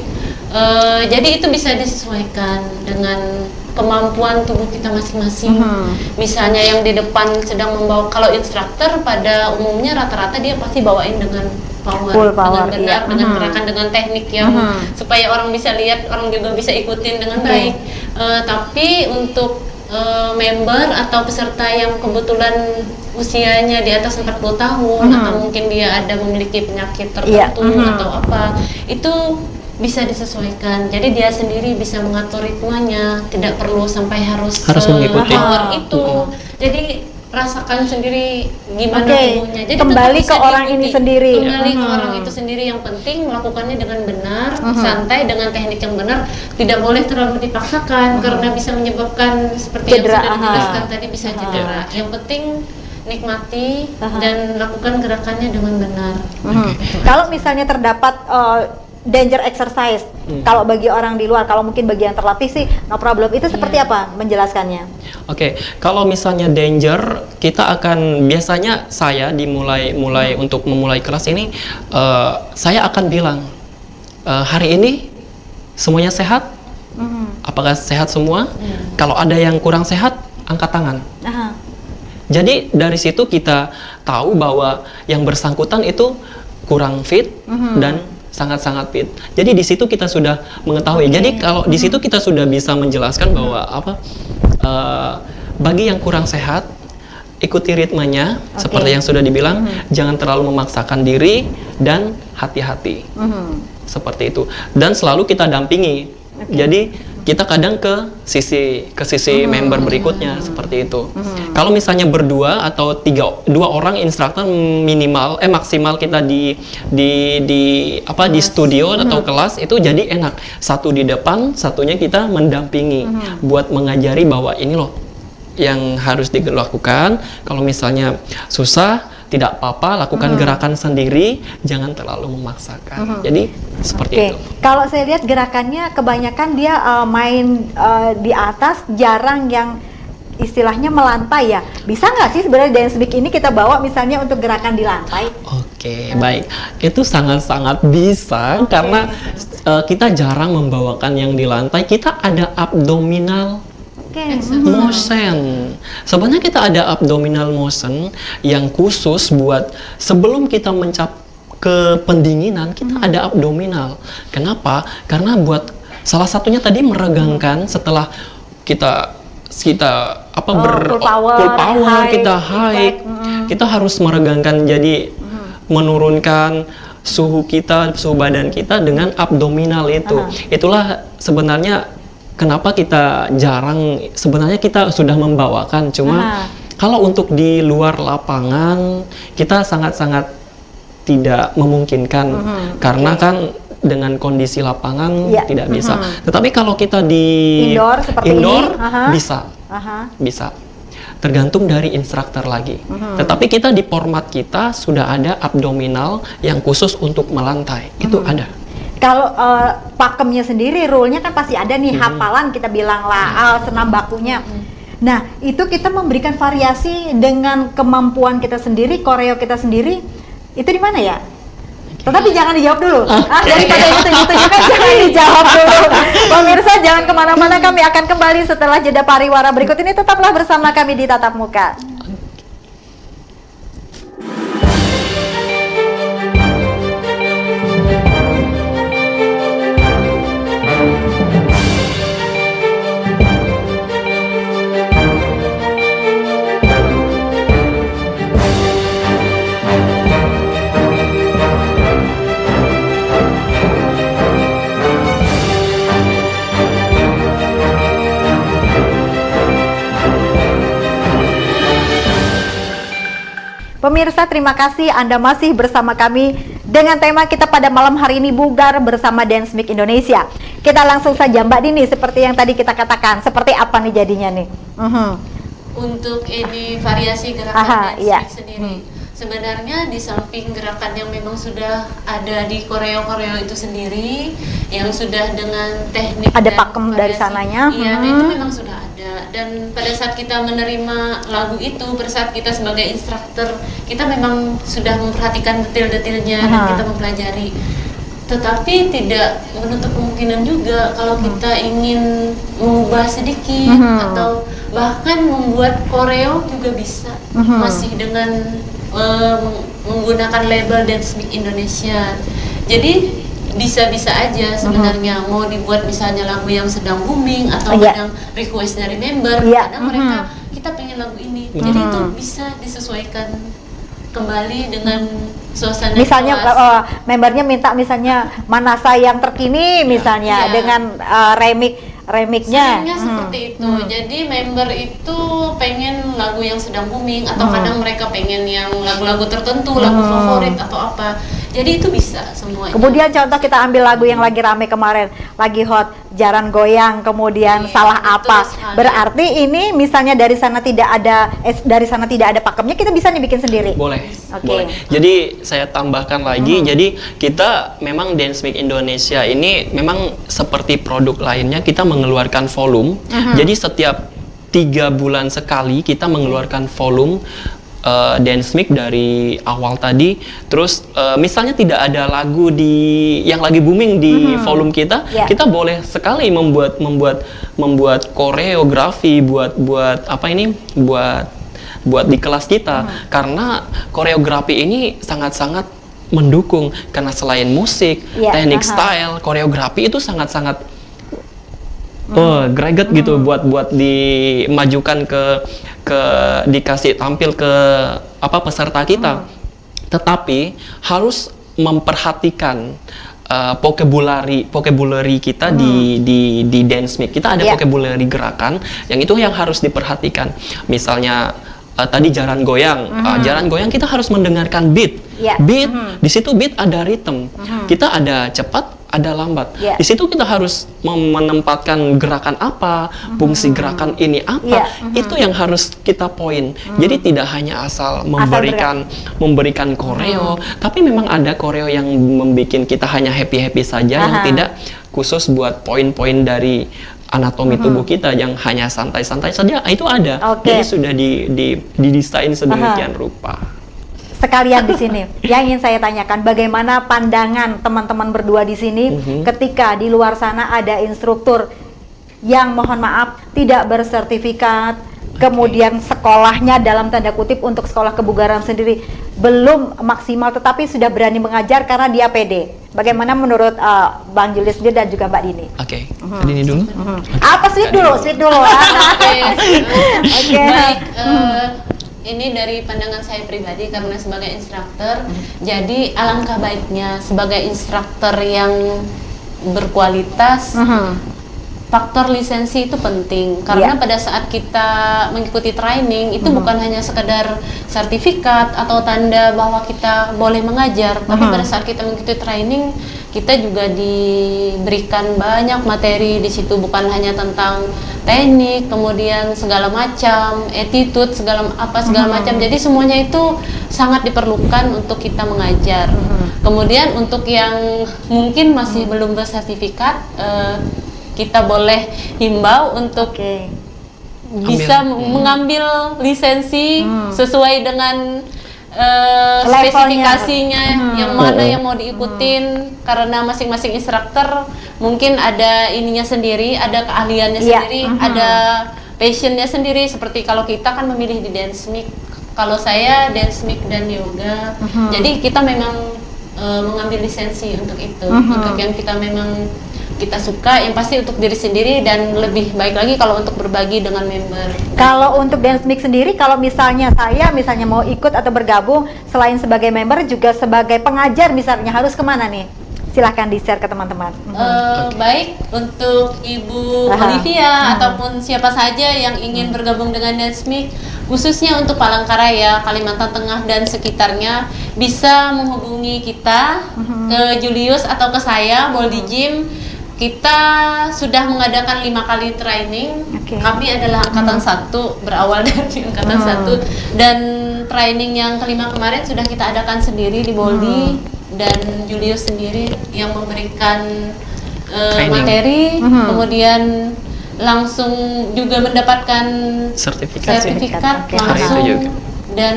Speaker 3: Jadi itu bisa disesuaikan dengan kemampuan tubuh kita masing-masing. Misalnya yang di depan sedang membawa, kalau instruktur pada umumnya rata-rata dia pasti bawain dengan
Speaker 1: Full power,
Speaker 3: dengan benar, dengan gerakan, dengan teknik yang supaya orang bisa lihat, orang juga bisa ikutin dengan baik. Tapi untuk member atau peserta yang kebetulan usianya di atas 40 tahun atau mungkin dia ada memiliki penyakit tertentu atau apa, itu bisa disesuaikan. Jadi dia sendiri bisa mengatur ritmenya, tidak perlu sampai harus
Speaker 2: mengikuti
Speaker 3: power itu. Jadi rasakan sendiri gimana
Speaker 1: Oke.
Speaker 3: tubuhnya. Jadi
Speaker 1: Kembali
Speaker 3: tetap bisa
Speaker 1: ke orang
Speaker 3: diikuti.
Speaker 1: ini sendiri.
Speaker 3: Kembali ke orang itu sendiri, yang penting melakukannya dengan benar, santai dengan teknik yang benar. Tidak boleh terlalu dipaksakan karena bisa menyebabkan seperti
Speaker 1: Cedera.
Speaker 3: yang sudah dijelaskan tadi, bisa cedera. Yang penting nikmati dan lakukan gerakannya dengan benar.
Speaker 1: Kalau misalnya terdapat danger exercise, kalau bagi orang di luar, kalau mungkin bagi yang terlatih sih no problem, itu seperti apa menjelaskannya?
Speaker 2: Oke, kalau misalnya danger, kita akan biasanya saya mulai untuk memulai kelas ini, saya akan bilang hari ini semuanya sehat, apakah sehat semua? Kalau ada yang kurang sehat, angkat tangan.
Speaker 1: Aha.
Speaker 2: Jadi dari situ kita tahu bahwa yang bersangkutan itu kurang fit dan sangat-sangat fit. Jadi di situ kita sudah mengetahui. Jadi kalau di situ kita sudah bisa menjelaskan bahwa bagi yang kurang sehat, ikuti ritmenya seperti yang sudah dibilang, jangan terlalu memaksakan diri dan hati-hati. Seperti itu. Dan selalu kita dampingi. Jadi kita kadang ke sisi member berikutnya seperti itu. Kalau misalnya berdua atau dua orang instruktur maksimal kita di studio atau kelas itu jadi enak. Satu di depan, satunya kita mendampingi buat mengajari bahwa ini loh yang harus dilakukan. Kalau misalnya susah, tidak apa-apa, lakukan gerakan sendiri, jangan terlalu memaksakan. Jadi seperti itu.
Speaker 1: Kalau saya lihat gerakannya kebanyakan dia main di atas, jarang yang istilahnya melantai ya. Bisa nggak sih sebenarnya dance mix ini kita bawa misalnya untuk gerakan di lantai?
Speaker 2: Oke, baik. Itu sangat-sangat bisa karena kita jarang membawakan yang di lantai. Kita ada abdominal motion. Sebenarnya kita ada abdominal motion yang khusus buat sebelum kita ke pendinginan, kita ada abdominal. Kenapa? Karena buat salah satunya tadi meregangkan setelah kita
Speaker 1: full power,
Speaker 2: kita high, kita harus meregangkan, jadi menurunkan suhu badan kita dengan abdominal itu. Itulah sebenarnya kenapa kita jarang, sebenarnya kita sudah membawakan, cuma kalau untuk di luar lapangan kita sangat-sangat tidak memungkinkan karena kan dengan kondisi lapangan tidak bisa. Tetapi kalau kita di
Speaker 1: indoor seperti
Speaker 2: indoor
Speaker 1: ini,
Speaker 2: bisa. Tergantung dari instruktur lagi. Tetapi kita di format kita sudah ada abdominal yang khusus untuk melantai. Itu ada.
Speaker 1: Kalau pakemnya sendiri, rule-nya kan pasti ada nih, hafalan kita bilang lah, senam bakunya. Nah, itu kita memberikan variasi dengan kemampuan kita sendiri, koreo kita sendiri, itu di mana ya? Tetapi jangan dijawab dulu. Daripada itu kan jangan dijawab dulu. Pemirsa jangan kemana-mana, kami akan kembali setelah jeda pariwara berikut ini. Tetaplah bersama kami di Tatap Muka. Pemirsa, terima kasih Anda masih bersama kami dengan tema kita pada malam hari ini, bugar bersama Dance Mix Indonesia. Kita langsung saja Mbak Dini, seperti yang tadi kita katakan, seperti apa nih jadinya nih?
Speaker 3: Untuk ini variasi gerakan Dance Mix sendiri. Sebenarnya di samping gerakan yang memang sudah ada di koreo-koreo itu sendiri, yang sudah dengan teknik
Speaker 1: ada pakem dari sananya,
Speaker 3: iya, itu memang sudah ada. Dan pada saat kita menerima lagu itu, pada saat kita sebagai instruktur, kita memang sudah memperhatikan detail-detailnya dan kita mempelajari. Tetapi tidak menutup kemungkinan juga kalau kita ingin mengubah sedikit atau bahkan membuat koreo juga bisa, masih dengan menggunakan label Dance Mix Indonesia. Jadi bisa-bisa aja sebenarnya, mau dibuat misalnya lagu yang sedang booming atau yang request dari member, kadang mereka kita pengen lagu ini, jadi itu bisa disesuaikan kembali dengan suasana.
Speaker 1: Misalnya membernya minta misalnya Manasa yang terkini misalnya dengan remix remixnya.
Speaker 3: Seringnya seperti itu. Jadi member itu pengen lagu yang sedang booming atau kadang mereka pengen yang lagu-lagu tertentu, lagu favorit atau apa. Jadi itu bisa semuanya.
Speaker 1: Kemudian contoh kita ambil lagu yang lagi rame kemarin, lagi hot, Jaran Goyang, kemudian
Speaker 3: Iya,
Speaker 1: Salah
Speaker 3: betul
Speaker 1: Apa.
Speaker 3: sekali.
Speaker 1: Berarti ini misalnya dari sana tidak ada pakemnya, kita bisa nih bikin sendiri.
Speaker 2: Boleh,
Speaker 1: Oke.
Speaker 2: boleh. Jadi saya tambahkan lagi, jadi kita memang Dance Mix Indonesia ini memang seperti produk lainnya, kita mengeluarkan volume. Jadi setiap 3 bulan sekali kita mengeluarkan volume dance mix dari awal tadi. Terus misalnya tidak ada lagu yang lagi booming di volume kita,
Speaker 1: Yeah.
Speaker 2: kita boleh sekali membuat koreografi buat apa ini, buat di kelas kita, karena koreografi ini sangat-sangat mendukung, karena selain musik,
Speaker 1: Yeah,
Speaker 2: teknik style, koreografi itu sangat-sangat greget gitu buat dimajukan ke dikasih tampil ke peserta kita. Tetapi harus memperhatikan vocabulary kita di dance mix. Kita ada
Speaker 1: Yeah.
Speaker 2: vocabulary gerakan yang itu yang harus diperhatikan. Misalnya tadi Jaran Goyang. Jaran Goyang kita harus mendengarkan beat.
Speaker 1: Yeah.
Speaker 2: Beat, di situ beat ada rhythm. Kita ada cepat, ada lambat.
Speaker 1: Yeah.
Speaker 2: Di situ kita harus menempatkan gerakan apa, fungsi gerakan ini apa.
Speaker 1: Yeah.
Speaker 2: Itu yang harus kita poin. Jadi tidak hanya asal memberikan koreo, tapi memang ada koreo yang membuat kita hanya happy saja, yang tidak khusus buat poin-poin dari anatomi tubuh kita yang hanya santai-santai saja. Itu ada.
Speaker 1: Oke.
Speaker 2: Jadi sudah didesain sedemikian rupa.
Speaker 1: Sekalian di sini, yang ingin saya tanyakan, bagaimana pandangan teman-teman berdua di sini ketika di luar sana ada instruktur yang mohon maaf tidak bersertifikat, kemudian sekolahnya dalam tanda kutip untuk sekolah kebugaran sendiri belum maksimal, tetapi sudah berani mengajar karena dia pede. Bagaimana menurut Bang Julius sendiri dan juga Mbak Dini?
Speaker 2: Oke, ini dulu.
Speaker 1: Apa sweet dulu? Oke.
Speaker 3: Baik, ini dari pandangan saya pribadi karena sebagai instruktur, jadi alangkah baiknya sebagai instruktur yang berkualitas, faktor lisensi itu penting karena pada saat kita mengikuti training itu bukan hanya sekedar sertifikat atau tanda bahwa kita boleh mengajar, tapi pada saat kita mengikuti training kita juga diberikan banyak materi di situ, bukan hanya tentang teknik, kemudian segala macam, attitude, segala macam. Jadi semuanya itu sangat diperlukan untuk kita mengajar. Kemudian untuk yang mungkin masih belum bersertifikat, kita boleh himbau untuk bisa mengambil lisensi sesuai dengan spesifikasinya yang mana yang mau diikutin, karena masing-masing instruktur mungkin ada ininya sendiri, ada keahliannya sendiri, ada passionnya sendiri. Seperti kalau kita kan memilih di dance mix, kalau saya dance mix dan yoga, jadi kita memang mengambil lisensi untuk itu, untuk yang kita memang kita suka, yang pasti untuk diri sendiri, dan lebih baik lagi kalau untuk berbagi dengan member.
Speaker 1: Kalau untuk dance mix sendiri, kalau misalnya saya mau ikut atau bergabung, selain sebagai member juga sebagai pengajar misalnya, harus kemana nih? Silahkan di-share ke teman-teman.
Speaker 3: Baik, untuk Ibu Olivia ataupun siapa saja yang ingin bergabung dengan dance mix, khususnya untuk Palangkaraya, Kalimantan Tengah dan sekitarnya, bisa menghubungi kita ke Julius atau ke saya, Boldi Gym. Kita sudah mengadakan 5 kali training. Kami adalah angkatan 1, berawal dari angkatan 1, dan training yang kelima kemarin sudah kita adakan sendiri di Boldi, dan Julius sendiri yang memberikan materi, kemudian langsung juga mendapatkan sertifikat langsung, dan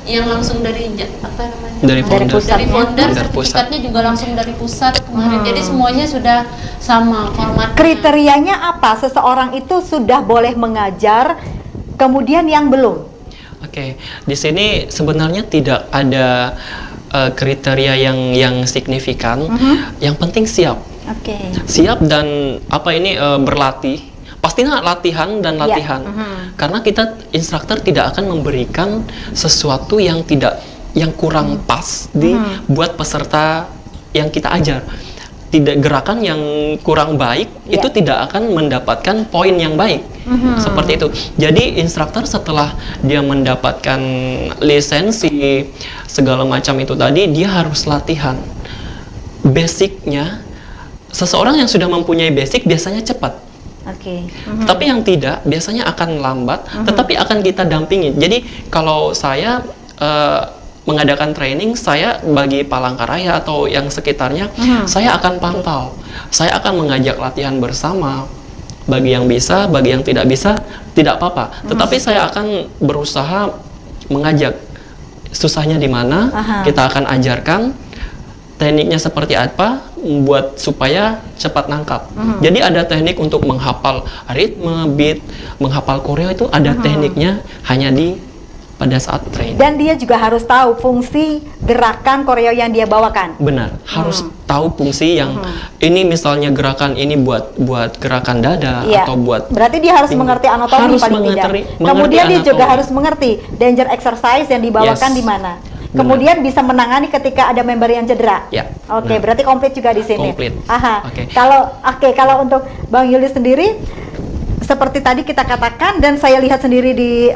Speaker 3: yang langsung dari founder, sertifikatnya juga langsung dari pusat kemarin. Jadi semuanya sudah sama format.
Speaker 1: Kriterianya apa? Seseorang itu sudah boleh mengajar, kemudian yang belum?
Speaker 2: Oke, di sini sebenarnya tidak ada kriteria yang signifikan. Yang penting siap. Siap dan berlatih. Pastinya latihan dan latihan. Karena kita instruktur tidak akan memberikan sesuatu yang kurang pas buat peserta yang kita ajar. tidak gerakan yang kurang baik itu tidak akan mendapatkan poin yang baik. Seperti itu. Jadi instruktur setelah dia mendapatkan lisensi segala macam itu tadi, dia harus latihan. Basicnya, seseorang yang sudah mempunyai basic biasanya cepat.
Speaker 1: Oke.
Speaker 2: Tapi yang tidak biasanya akan lambat, tetapi akan kita dampingi. Jadi kalau saya mengadakan training, saya bagi Palangkaraya atau yang sekitarnya, saya akan pantau. Saya akan mengajak latihan bersama. Bagi yang bisa, bagi yang tidak bisa, tidak apa-apa. Tetapi saya akan berusaha mengajak susahnya di mana, kita akan ajarkan tekniknya seperti apa, buat supaya cepat nangkap. Jadi ada teknik untuk menghafal ritme, beat, menghafal koreo itu ada tekniknya hanya pada saat training.
Speaker 1: Dan dia juga harus tahu fungsi gerakan koreo yang dia bawakan.
Speaker 2: Benar, harus tahu fungsi yang ini misalnya gerakan ini buat gerakan dada atau buat.
Speaker 1: Berarti dia harus mengerti anatomi paling tidak. Kemudian dia juga harus mengerti danger exercise yang dibawakan di mana. Kemudian bisa menangani ketika ada member yang cedera. Oke, berarti komplit juga di sini.
Speaker 2: Komplit.
Speaker 1: Kalau untuk Bang Yuli sendiri, seperti tadi kita katakan dan saya lihat sendiri di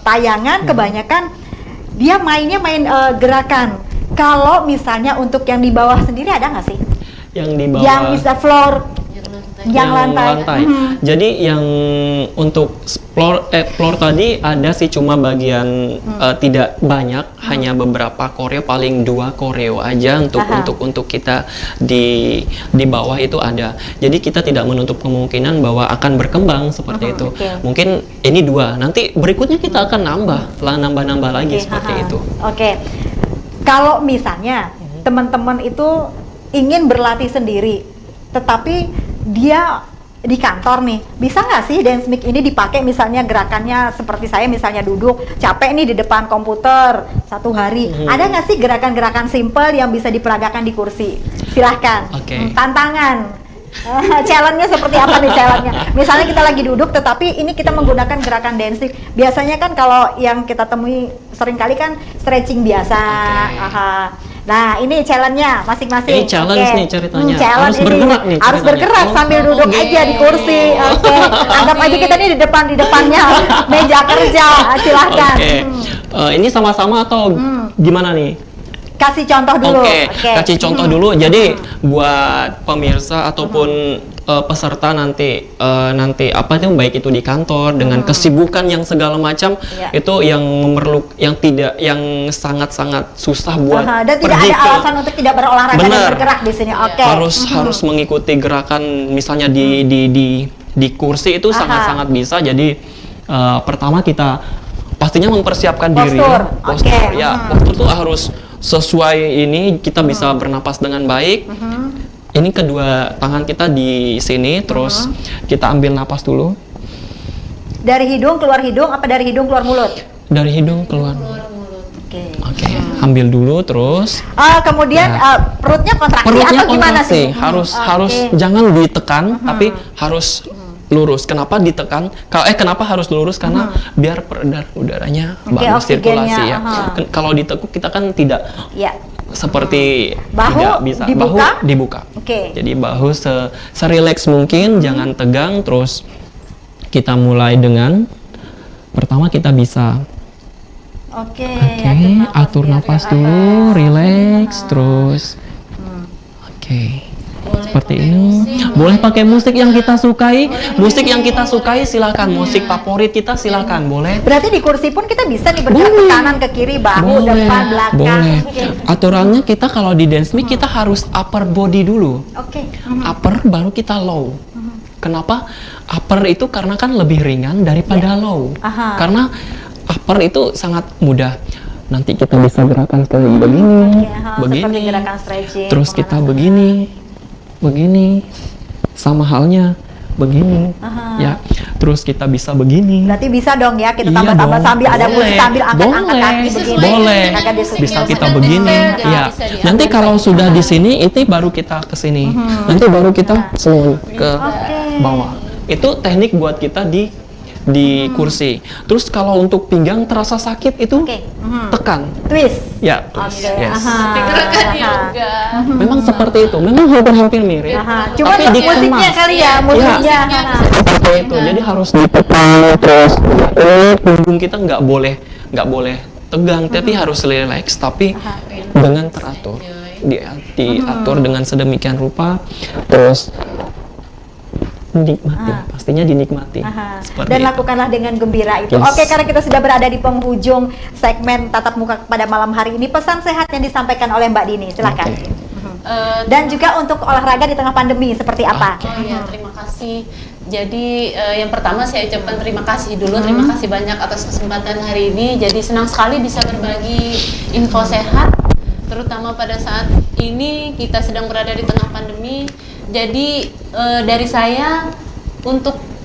Speaker 1: tayangan, kebanyakan dia mainnya gerakan. Kalau misalnya untuk yang di bawah sendiri ada nggak sih?
Speaker 2: Yang di bawah.
Speaker 1: Yang bisa floor. Yang lantai.
Speaker 2: Jadi yang untuk floor tadi ada sih cuma bagian tidak banyak, hanya beberapa koreo, paling 2 koreo aja untuk kita di bawah itu ada. Jadi kita tidak menutup kemungkinan bahwa akan berkembang seperti itu. Mungkin ini 2, nanti berikutnya kita akan nambah lagi seperti itu.
Speaker 1: Kalau misalnya teman-teman itu ingin berlatih sendiri, tetapi dia di kantor nih, bisa nggak sih dance mic ini dipakai misalnya gerakannya seperti saya misalnya duduk capek nih di depan komputer 1 hari, ada nggak sih gerakan-gerakan simple yang bisa diperagakan di kursi? Silahkan. Tantangan, challenge-nya seperti apa nih challenge-nya? Misalnya kita lagi duduk tetapi ini kita menggunakan gerakan dance mic. Biasanya kan kalau yang kita temui sering kali kan stretching biasa. Nah, ini challenge-nya masing-masing.
Speaker 2: Ini challenge nih ceritanya.
Speaker 1: Harus bergerak nih. Harus bergerak sambil duduk aja di kursi. Anggap aja kita nih di depannya meja kerja. Silahkan.
Speaker 2: Ini sama-sama atau gimana nih?
Speaker 1: Kasih contoh dulu.
Speaker 2: Kasih contoh dulu. Jadi buat pemirsa ataupun peserta nanti apa itu baik itu di kantor dengan kesibukan yang segala macam itu yang sangat-sangat susah buat
Speaker 1: dan tidak ada alasan untuk tidak berolahraga dan bergerak di sini.
Speaker 2: Harus mengikuti gerakan misalnya di kursi itu sangat-sangat bisa. Jadi pertama kita pastinya mempersiapkan diri. Postur tuh harus sesuai ini, kita bisa bernapas dengan baik. Ini kedua tangan kita di sini, terus kita ambil napas dulu.
Speaker 1: Dari hidung keluar hidung, apa dari hidung keluar mulut?
Speaker 2: Dari hidung keluar mulut. Ambil dulu terus.
Speaker 1: Kemudian perutnya kontraksi atau gimana sih?
Speaker 2: Harus jangan ditekan, tapi harus lurus. Kenapa ditekan? Kenapa harus lurus? Karena biar peredaran udaranya bagus, sirkulasi ya. Kalau ditekuk kita kan tidak. Seperti
Speaker 1: bahu
Speaker 2: tidak bisa
Speaker 1: dibuka?
Speaker 2: Bahu dibuka. Jadi bahu serileks mungkin, jangan tegang. Terus kita mulai dengan pertama kita bisa atur napas dulu, rileks terus. Seperti ini. Boleh pakai musik yang kita sukai. Musik yang kita sukai silakan. Musik favorit kita silakan. Boleh.
Speaker 1: Berarti di kursi pun kita bisa nih bergerak ke kanan ke kiri, bahu, depan, belakang.
Speaker 2: Boleh. Aturannya kita kalau di dance mic kita harus upper body dulu. Upper baru kita low. Kenapa? Upper itu karena kan lebih ringan daripada low. Karena upper itu sangat mudah. Nanti kita bisa gerakan seperti begini,
Speaker 1: gerakan stretching,
Speaker 2: terus kita begini, sama halnya begini, ya. Terus kita bisa begini.
Speaker 1: Berarti bisa dong ya kita tambah-tambah sambil ada musik sambil angkat-angkat kaki begini.
Speaker 2: Boleh. Bisa kita begini, ya. Nanti kalau sudah di sini, itu baru kita ke sini. Nanti baru kita ke bawah. Itu teknik buat kita di di kursi. Terus kalau untuk pinggang terasa sakit itu
Speaker 1: Oke.
Speaker 2: tekan.
Speaker 1: Twist.
Speaker 2: Ya, twist.
Speaker 1: Oke.
Speaker 2: Yes.
Speaker 1: Aha.
Speaker 3: Gerakan yoga.
Speaker 2: Memang seperti itu. Memang hampir mirip.
Speaker 1: Aha. Cuman
Speaker 2: Tapi
Speaker 1: musiknya
Speaker 2: dikemas.
Speaker 1: kali ya, musiknya.
Speaker 3: musiknya
Speaker 1: Aha.
Speaker 2: Seperti itu. Jadi harus ditekan terus. Punggung kita nggak boleh tegang, tapi harus relax. Tapi dengan teratur, diatur dengan sedemikian rupa. Terus dinikmati, pastinya dinikmati.
Speaker 1: Aha.
Speaker 2: Seperti
Speaker 1: Dan
Speaker 2: itu.
Speaker 1: lakukanlah dengan gembira itu.
Speaker 2: Yes.
Speaker 1: Oke, karena kita sudah berada di penghujung segmen tatap muka pada malam hari ini, pesan sehat yang disampaikan oleh Mbak Dini, silakan.
Speaker 2: Oke.
Speaker 1: Dan juga untuk olahraga di tengah pandemi seperti apa?
Speaker 3: Oh iya, terima kasih. Jadi yang pertama saya ucapkan terima kasih dulu, terima kasih banyak atas kesempatan hari ini. Jadi senang sekali bisa berbagi info sehat, terutama pada saat ini kita sedang berada di tengah pandemi. Jadi dari saya,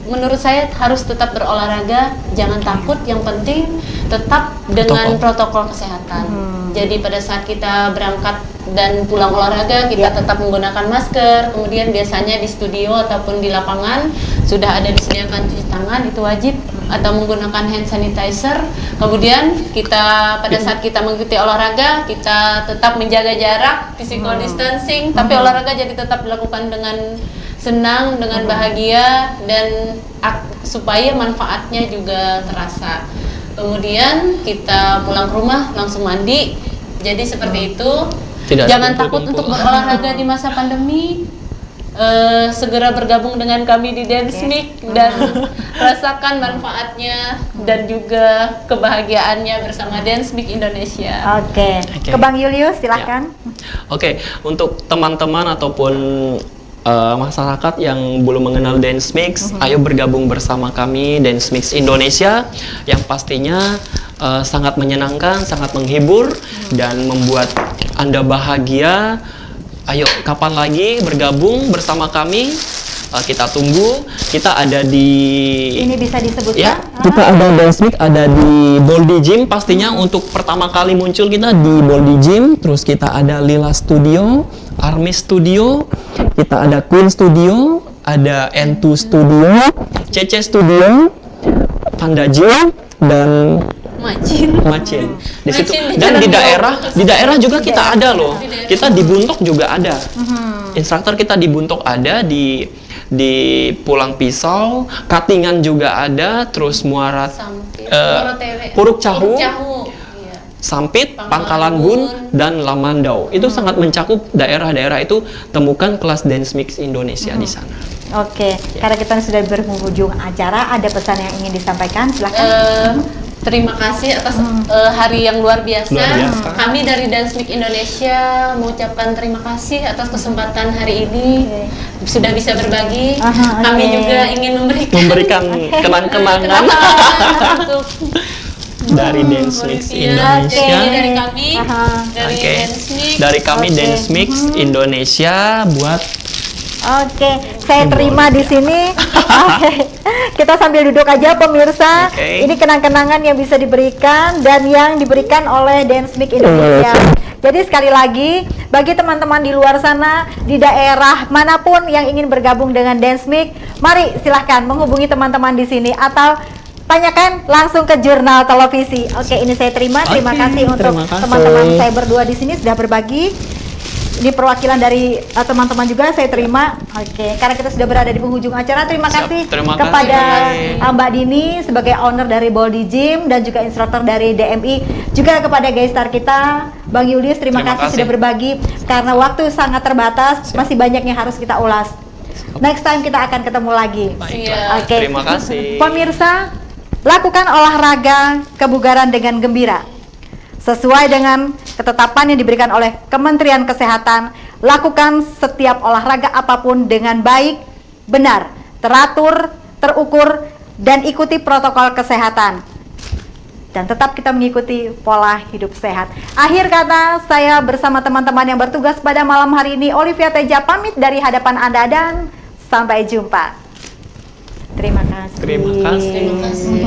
Speaker 3: menurut saya harus tetap berolahraga, jangan takut, yang penting tetap dengan protokol kesehatan. Jadi pada saat kita berangkat dan pulang olahraga, kita tetap menggunakan masker. Kemudian biasanya di studio ataupun di lapangan sudah ada disediakan cuci tangan, itu wajib, atau menggunakan hand sanitizer. Kemudian kita pada saat kita mengikuti olahraga, kita tetap menjaga jarak, physical distancing, tapi olahraga jadi tetap dilakukan dengan senang, dengan bahagia, dan supaya manfaatnya juga terasa. Kemudian kita pulang ke rumah langsung mandi. Jadi seperti itu.
Speaker 2: Tidak ada
Speaker 3: Jangan takut
Speaker 2: kumpul-kumpul.
Speaker 3: untuk berolahraga di masa pandemi. Segera bergabung dengan kami di Densmik dan rasakan manfaatnya dan juga kebahagiaannya bersama Densmik Indonesia.
Speaker 1: Oke. Ke Bang Julius, silakan.
Speaker 2: Oke, untuk teman-teman ataupun masyarakat yang belum mengenal Dance Mix, ayo bergabung bersama kami Dance Mix Indonesia yang pastinya sangat menyenangkan, sangat menghibur dan membuat Anda bahagia. Ayo, kapan lagi bergabung bersama kami? Kita tunggu. Kita ada di
Speaker 1: Ini bisa disebutkan?
Speaker 2: ya, kita ada Dance Mix ada di Boldy Gym pastinya untuk pertama kali muncul kita di Boldy Gym. Terus kita ada Lila Studio, Army Studio, kita ada Queen Studio, ada N2 Studio, CC Studio, Panda Gym, dan Macin. Di situ.
Speaker 3: Macin di
Speaker 2: Dan
Speaker 3: Jalan
Speaker 2: di daerah juga kita ada loh. Kita di Buntok juga ada. Instruktur kita di Buntok ada, di Pulang Pisau, Katingan juga ada, terus Muara Puruk Cahu,
Speaker 3: Iya.
Speaker 2: Sampit, Pangkalan Bun, dan Lamandau. Itu sangat mencakup daerah-daerah itu. Temukan kelas Dance Mix Indonesia di sana.
Speaker 1: Oke, karena kita sudah berhujung acara, ada pesan yang ingin disampaikan, silakan.
Speaker 3: Terima kasih atas hari yang luar biasa.
Speaker 2: Luar biasa.
Speaker 3: Kami dari Dance Mix Indonesia mengucapkan terima kasih atas kesempatan hari ini. Sudah bisa berbagi. Kami juga ingin memberikan
Speaker 2: kenang-kenangan
Speaker 3: untuk
Speaker 2: dari Dance Mix Indonesia.
Speaker 3: Jadi dari kami, dari
Speaker 2: Oke.
Speaker 3: Dance Mix.
Speaker 2: Dari kami Dance Mix Indonesia buat
Speaker 1: Oke, saya terima di sini. Oke, kita sambil duduk aja pemirsa.
Speaker 2: Oke.
Speaker 1: Ini kenang-kenangan yang bisa diberikan dan yang diberikan oleh Dance Mix Indonesia. Jadi sekali lagi, bagi teman-teman di luar sana, di daerah manapun yang ingin bergabung dengan Dance Mix, mari silahkan menghubungi teman-teman di sini atau tanyakan langsung ke jurnal televisi. Oke, ini saya terima. Terima
Speaker 2: Oke,
Speaker 1: kasih untuk
Speaker 2: terima kasih.
Speaker 1: teman-teman saya berdua di sini sudah berbagi. Ini perwakilan dari teman-teman juga saya terima. Oke, karena kita sudah berada di penghujung acara. Terima
Speaker 2: Siap,
Speaker 1: kasih
Speaker 2: terima
Speaker 1: kepada
Speaker 2: kasih.
Speaker 1: Mbak Dini sebagai owner dari Boldy Gym dan juga instruktur dari DMI. Juga kepada guest star kita, Bang Julius. Terima kasih sudah berbagi. Karena waktu sangat terbatas, masih banyak yang harus kita ulas. Next time kita akan ketemu lagi.
Speaker 2: Baiklah.
Speaker 1: Oke.
Speaker 2: Terima kasih.
Speaker 1: Pemirsa, lakukan olahraga kebugaran dengan gembira. Sesuai dengan ketetapan yang diberikan oleh Kementerian Kesehatan, lakukan setiap olahraga apapun dengan baik, benar, teratur, terukur, dan ikuti protokol kesehatan. Dan tetap kita mengikuti pola hidup sehat. Akhir kata, saya bersama teman-teman yang bertugas pada malam hari ini, Olivia Teja pamit dari hadapan Anda dan sampai jumpa. Terima kasih.
Speaker 2: Terima kasih.
Speaker 3: Terima kasih.